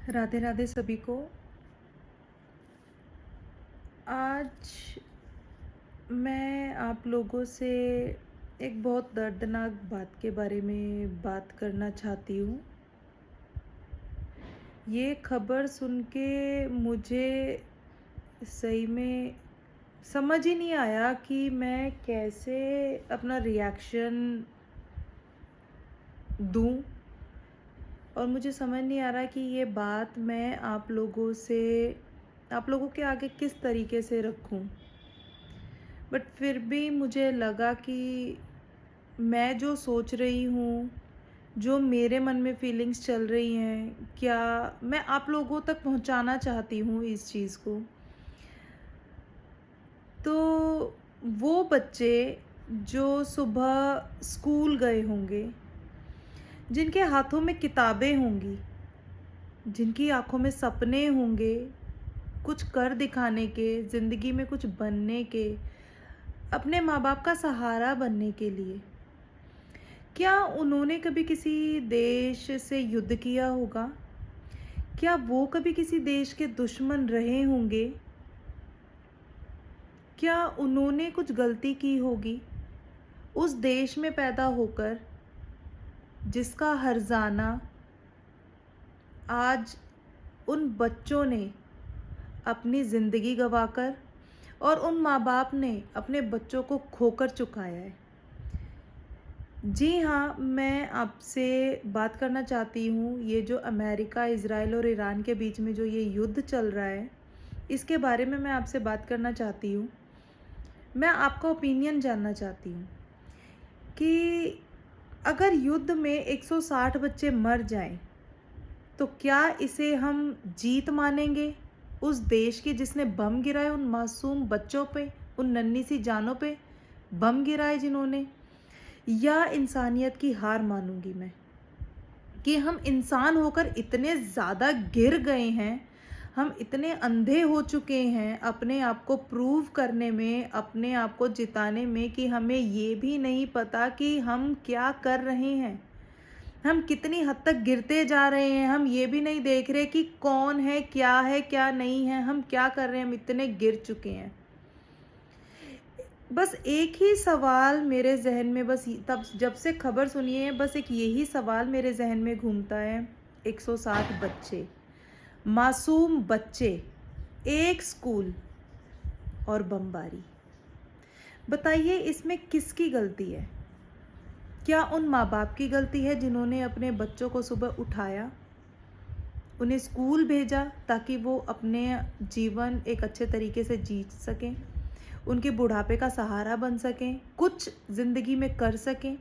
राधे राधे सभी को। आज मैं आप लोगों से एक बहुत दर्दनाक बात के बारे में बात करना चाहती हूँ। ये खबर सुन के मुझे सही में समझ ही नहीं आया कि मैं कैसे अपना रिएक्शन दूँ, और मुझे समझ नहीं आ रहा कि ये बात मैं आप लोगों के आगे किस तरीके से रखूं। बट फिर भी मुझे लगा कि मैं जो सोच रही हूँ, जो मेरे मन में फीलिंग्स चल रही हैं, क्या मैं आप लोगों तक पहुँचाना चाहती हूँ इस चीज़ को। तो वो बच्चे जो सुबह स्कूल गए होंगे, जिनके हाथों में किताबें होंगी, जिनकी आँखों में सपने होंगे, कुछ कर दिखाने के, ज़िंदगी में कुछ बनने के, अपने माँ-बाप का सहारा बनने के लिए। क्या उन्होंने कभी किसी देश से युद्ध किया होगा? क्या वो कभी किसी देश के दुश्मन रहे होंगे? क्या उन्होंने कुछ गलती की होगी? उस देश में पैदा होकर जिसका हर्जाना आज उन बच्चों ने अपनी ज़िंदगी गंवाकर और उन माँ-बाप ने अपने बच्चों को खोकर चुकाया है। जी हाँ, मैं आपसे बात करना चाहती हूँ, ये जो अमेरिका, इज़राइल और ईरान के बीच में जो ये युद्ध चल रहा है, इसके बारे में मैं आपसे बात करना चाहती हूँ। मैं आपका ओपिनियन जानना चाहती हूँ कि अगर युद्ध में 160 बच्चे मर जाएँ, तो क्या इसे हम जीत मानेंगे? उस देश की जिसने बम गिराए उन मासूम बच्चों पे, उन नन्ही सी जानों पे बम गिराए जिन्होंने, या इंसानियत की हार मानूँगी मैं कि हम इंसान होकर इतने ज़्यादा गिर गए हैं, हम इतने अंधे हो चुके हैं अपने आप को प्रूव करने में, अपने आप को जिताने में, कि हमें ये भी नहीं पता कि हम क्या कर रहे हैं। हम कितनी हद तक गिरते जा रहे हैं, हम ये भी नहीं देख रहे कि कौन है, क्या नहीं है, हम क्या कर रहे हैं, हम इतने गिर चुके हैं। बस एक ही सवाल मेरे ज़हन में, बस तब जब से खबर सुनी है, बस एक यही सवाल मेरे ज़हन में घूमता है। 160 बच्चे, मासूम बच्चे, एक स्कूल और बमबारी। बताइए इसमें किसकी गलती है? क्या उन माँ-बाप की गलती है जिन्होंने अपने बच्चों को सुबह उठाया, उन्हें स्कूल भेजा ताकि वो अपने जीवन एक अच्छे तरीके से जी सकें, उनके बुढ़ापे का सहारा बन सकें, कुछ ज़िंदगी में कर सकें?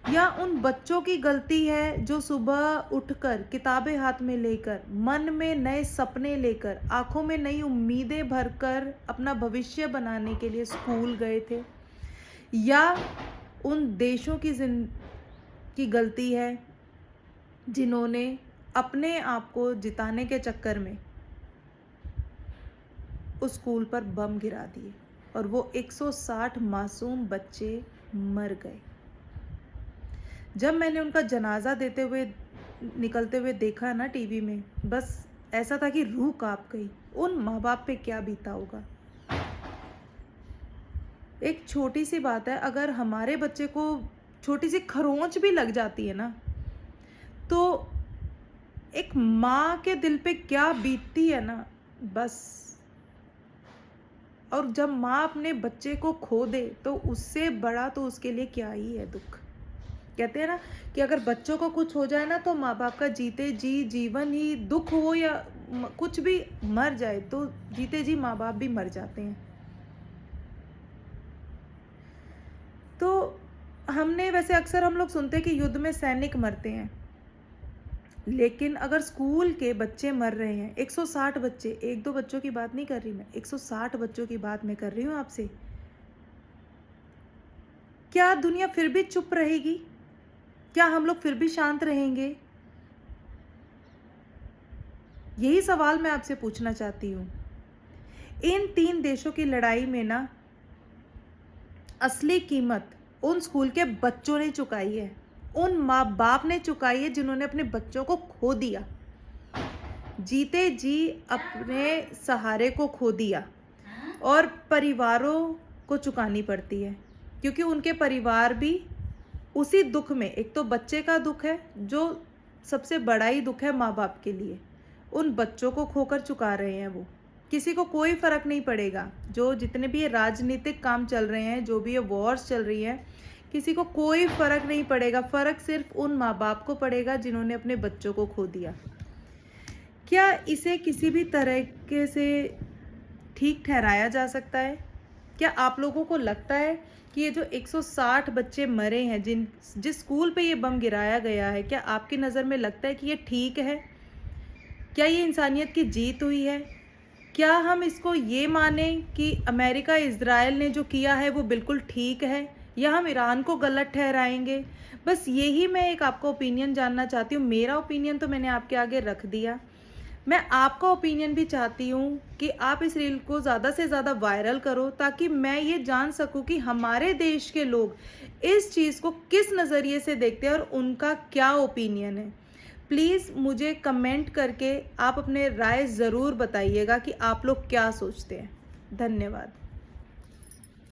या उन बच्चों की गलती है जो सुबह उठकर किताबें हाथ में लेकर, मन में नए सपने लेकर, आँखों में नई उम्मीदें भरकर अपना भविष्य बनाने के लिए स्कूल गए थे? या उन देशों की गलती है जिन्होंने अपने आप को जिताने के चक्कर में उस स्कूल पर बम गिरा दिए और वो 160 मासूम बच्चे मर गए? जब मैंने उनका जनाजा देते हुए निकलते हुए देखा ना टीवी में, बस ऐसा था कि रूह काँप गई। उन माँ-बाप पे क्या बीता होगा? एक छोटी-सी बात है, अगर हमारे बच्चे को छोटी-सी खरोंच भी लग जाती है ना, तो एक माँ के दिल पे क्या बीतती है ना, बस। और जब माँ अपने बच्चे को खो दे, तो उससे बड़ा तो उसके लिए क्या ही है दुःख। कहते हैं ना कि अगर बच्चों को कुछ हो जाए ना, तो माँ-बाप का जीते जी जीवन ही दुःख हो, या कुछ भी मर जाए, तो जीते जी माँ-बाप भी मर जाते हैं। तो हमने वैसे अक्सर हम लोग सुनते हैं कि युद्ध में सैनिक मरते हैं, लेकिन अगर स्कूल के बच्चे मर रहे हैं, 160 बच्चे, 1-2 बच्चों की बात नहीं कर रही मैं, 160 बच्चों की बात मैं कर रही हूँ आपसे। क्या दुनिया फिर भी चुप रहेगी? क्या हम लोग फिर भी शांत रहेंगे? यही सवाल मैं आपसे पूछना चाहती हूँ। इन 3 देशों की लड़ाई में ना, असली कीमत उन स्कूल के बच्चों ने चुकाई है, उन माँ-बाप ने चुकाई है जिन्होंने अपने बच्चों को खो दिया। जीते जी अपने सहारे को खो दिया और परिवारों को चुकानी पड़ती है, क्योंकि उनके परिवार भी उसी दुख में, एक तो बच्चे का दुख है जो सबसे बड़ा ही दुख है माँ बाप के लिए, उन बच्चों को खोकर चुका रहे हैं वो। किसी को कोई फर्क नहीं पड़ेगा, जो जितने भी ये राजनीतिक काम चल रहे हैं, जो भी ये वॉर्स चल रही है, किसी को कोई फर्क नहीं पड़ेगा। फर्क सिर्फ उन माँ बाप को पड़ेगा जिन्होंने अपने बच्चों को खो दिया। क्या इसे किसी भी तरीके से ठीक ठहराया जा सकता है? क्या आप लोगों को लगता है कि ये जो 160 बच्चे मरे हैं, जिस स्कूल पे ये बम गिराया गया है, क्या आपकी नज़र में लगता है कि ये ठीक है? क्या ये इंसानियत की जीत हुई है? क्या हम इसको ये मानें कि अमेरिका इज़राइल ने जो किया है वो बिल्कुल ठीक है, या हम ईरान को गलत ठहराएंगे? बस यही मैं एक आपका ओपिनियन जानना चाहती हूँ। मेरा ओपिनियन तो मैंने आपके आगे रख दिया। मैं आपका ओपिनियन भी चाहती हूँ कि आप इस रील को ज़्यादा से ज़्यादा वायरल करो, ताकि मैं ये जान सकूँ कि हमारे देश के लोग इस चीज़ को किस नज़रिए से देखते हैं और उनका क्या ओपिनियन है। प्लीज़ मुझे कमेंट करके आप अपने राय ज़रूर बताइएगा कि आप लोग क्या सोचते हैं। धन्यवाद।